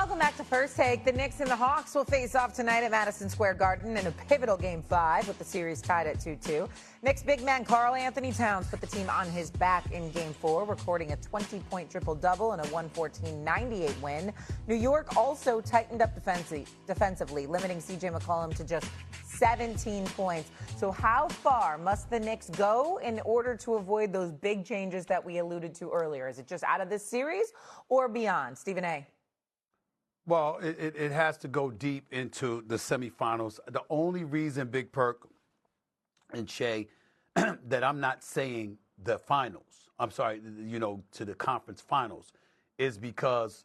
Welcome back to First Take. The Knicks and the Hawks will face off tonight at Madison Square Garden in a pivotal Game 5 with the series tied at 2-2. Knicks big man Karl Anthony Towns put the team on his back in Game 4, recording a 20-point triple-double and a 114-98 win. New York also tightened up defensively, limiting C.J. McCollum to just 17 points. So how far must the Knicks go in order to avoid those big changes that we alluded to earlier? Is it just out of this series or beyond? Stephen A. Well, it has to go deep into the semifinals. The only reason, Big Perk and Shay, that I'm not saying the finals, I'm sorry, to the conference finals, is because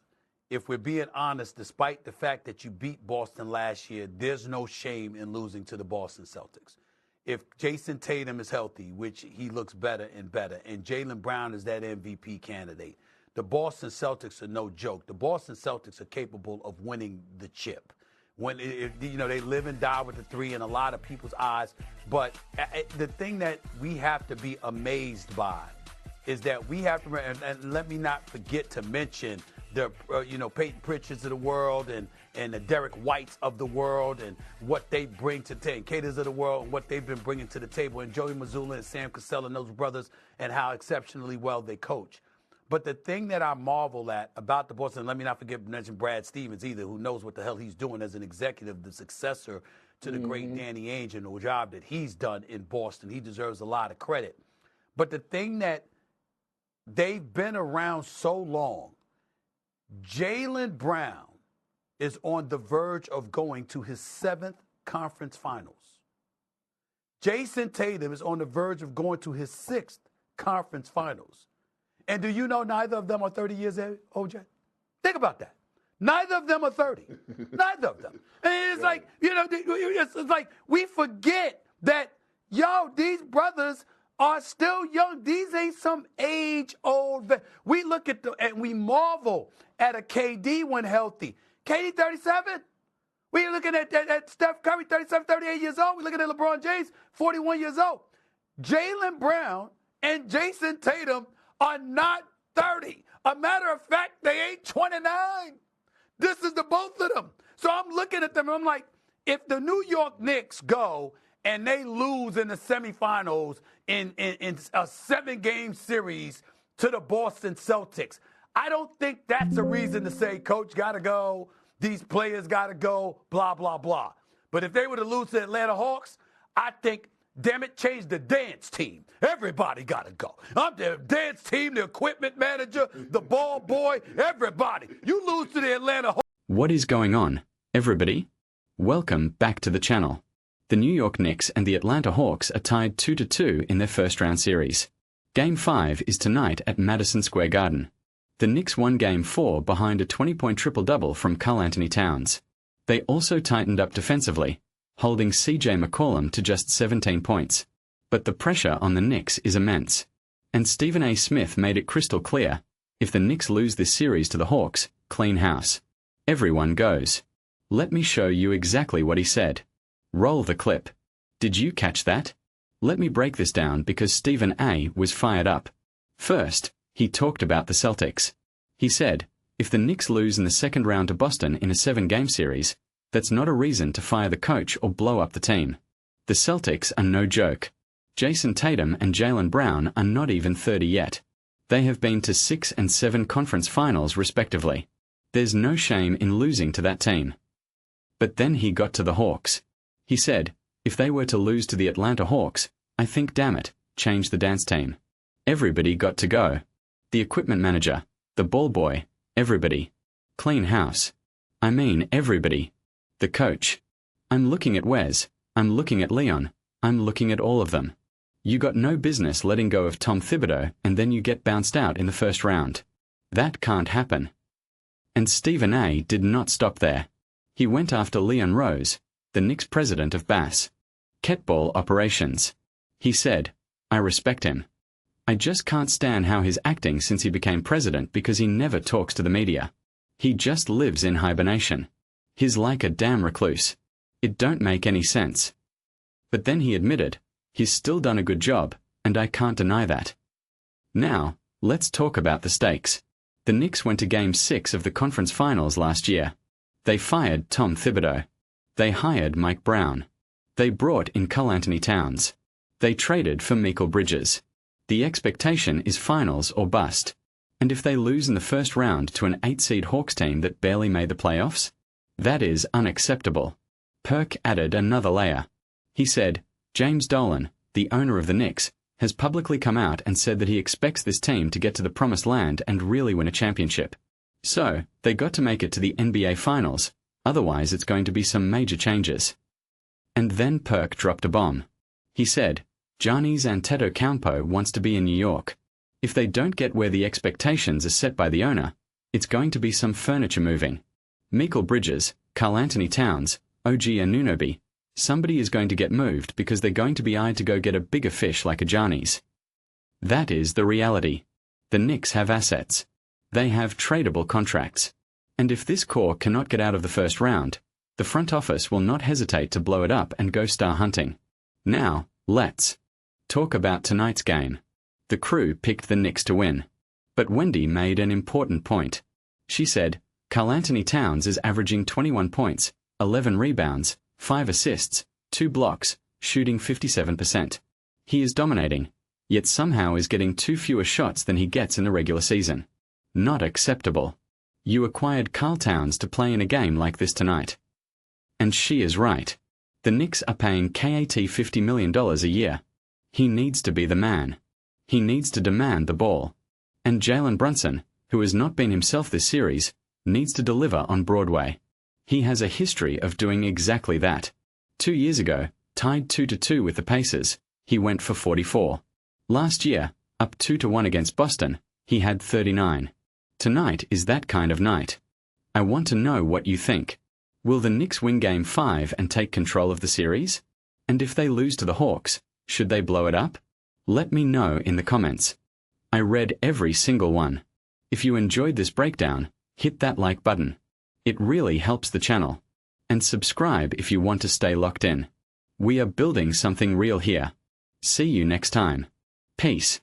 if we're being honest, despite the fact that you beat Boston last year, there's no shame in losing to the Boston Celtics. If Jason Tatum is healthy, which he looks better and better, and Jaylen Brown is that MVP candidate, the Boston Celtics are no joke. The Boston Celtics are capable of winning the chip. When they live and die with the three in a lot of people's eyes. But the thing that we have to be amazed by is that we have to, and let me not forget to mention the Peyton Pritchards of the world and the Derek Whites of the world and what they bring to the Caters of the world and what they've been bringing to the table, and Joey Mazzulla and Sam Cassell and those brothers and how exceptionally well they coach. But the thing that I marvel at about the Boston, let me not forget to mention Brad Stevens either, who knows what the hell he's doing as an executive, the successor to the great Danny Ainge and the job that he's done in Boston. He deserves a lot of credit. But the thing that they've been around so long, Jaylen Brown is on the verge of going to his 7th conference finals. Jason Tatum is on the verge of going to his 6th conference finals. And do you know neither of them are 30 years old, OJ? Think about that. Neither of them are 30. Neither of them. And it's like, it's like we forget that, these brothers are still young. These ain't some age-old. We look at and we marvel at a KD when healthy. KD 37. We looking at Steph Curry, 37, 38 years old. We looking at LeBron James, 41 years old. Jaylen Brown and Jason Tatum are not 30. A matter of fact, they ain't 29. This is the both of them. So I'm looking at them and I'm like, if the New York Knicks go and they lose in the semifinals in a 7-game series to the Boston Celtics, I don't think that's a reason to say, coach got to go, these players got to go, blah, blah, blah. But if they were to lose to the Atlanta Hawks, I think, damn it, change the dance team. Everybody got to go. I'm the dance team, the equipment manager, the ball boy, everybody. You lose to the Atlanta Hawks. What is going on, everybody? Welcome back to the channel. The New York Knicks and the Atlanta Hawks are tied 2-2 in their first-round series. Game 5 is tonight at Madison Square Garden. The Knicks won Game 4 behind a 20-point triple-double from Karl Anthony Towns. They also tightened up defensively, holding C.J. McCollum to just 17 points. But the pressure on the Knicks is immense. And Stephen A. Smith made it crystal clear, if the Knicks lose this series to the Hawks, clean house. Everyone goes. Let me show you exactly what he said. Roll the clip. Did you catch that? Let me break this down because Stephen A. was fired up. First, he talked about the Celtics. He said, if the Knicks lose in the second round to Boston in a 7-game series, that's not a reason to fire the coach or blow up the team. The Celtics are no joke. Jason Tatum and Jaylen Brown are not even 30 yet. They have been to 6 and 7 conference finals respectively. There's no shame in losing to that team. But then he got to the Hawks. He said, if they were to lose to the Atlanta Hawks, I think damn it, change the dance team. Everybody got to go. The equipment manager, the ball boy, everybody. Clean house. I mean everybody. The coach. I'm looking at Wes, I'm looking at Leon, I'm looking at all of them. You got no business letting go of Tom Thibodeau and then you get bounced out in the first round. That can't happen. And Stephen A. did not stop there. He went after Leon Rose, the Knicks president of basketball operations. He said, I respect him. I just can't stand how he's acting since he became president because he never talks to the media. He just lives in hibernation. He's like a damn recluse. It don't make any sense. But then he admitted, he's still done a good job, and I can't deny that. Now, let's talk about the stakes. The Knicks went to Game 6 of the conference finals last year. They fired Tom Thibodeau. They hired Mike Brown. They brought in Karl-Anthony Towns. They traded for Mikal Bridges. The expectation is finals or bust. And if they lose in the first round to an 8-seed Hawks team that barely made the playoffs, that is unacceptable. Perk added another layer. He said, James Dolan, the owner of the Knicks, has publicly come out and said that he expects this team to get to the promised land and really win a championship. So, they got to make it to the NBA Finals, otherwise it's going to be some major changes. And then Perk dropped a bomb. He said, Giannis Antetokounmpo wants to be in New York. If they don't get where the expectations are set by the owner, it's going to be some furniture moving. Mikal Bridges, Karl-Anthony Towns, OG Anunoby, somebody is going to get moved because they're going to be eyed to go get a bigger fish like a Giannis. That is the reality. The Knicks have assets. They have tradable contracts. And if this core cannot get out of the first round, the front office will not hesitate to blow it up and go star hunting. Now, let's talk about tonight's game. The crew picked the Knicks to win. But Wendy made an important point. She said, Karl-Anthony Towns is averaging 21 points, 11 rebounds, 5 assists, 2 blocks, shooting 57%. He is dominating, yet somehow is getting 2 fewer shots than he gets in the regular season. Not acceptable. You acquired Karl Towns to play in a game like this tonight. And she is right. The Knicks are paying KAT $50 million a year. He needs to be the man. He needs to demand the ball. And Jalen Brunson, who has not been himself this series, needs to deliver on Broadway. He has a history of doing exactly that. 2 years ago, tied 2-2 with the Pacers, he went for 44. Last year, up 2-1 against Boston, he had 39. Tonight is that kind of night. I want to know what you think. Will the Knicks win Game 5 and take control of the series? And if they lose to the Hawks, should they blow it up? Let me know in the comments. I read every single one. If you enjoyed this breakdown, hit that like button. It really helps the channel. And subscribe if you want to stay locked in. We are building something real here. See you next time. Peace.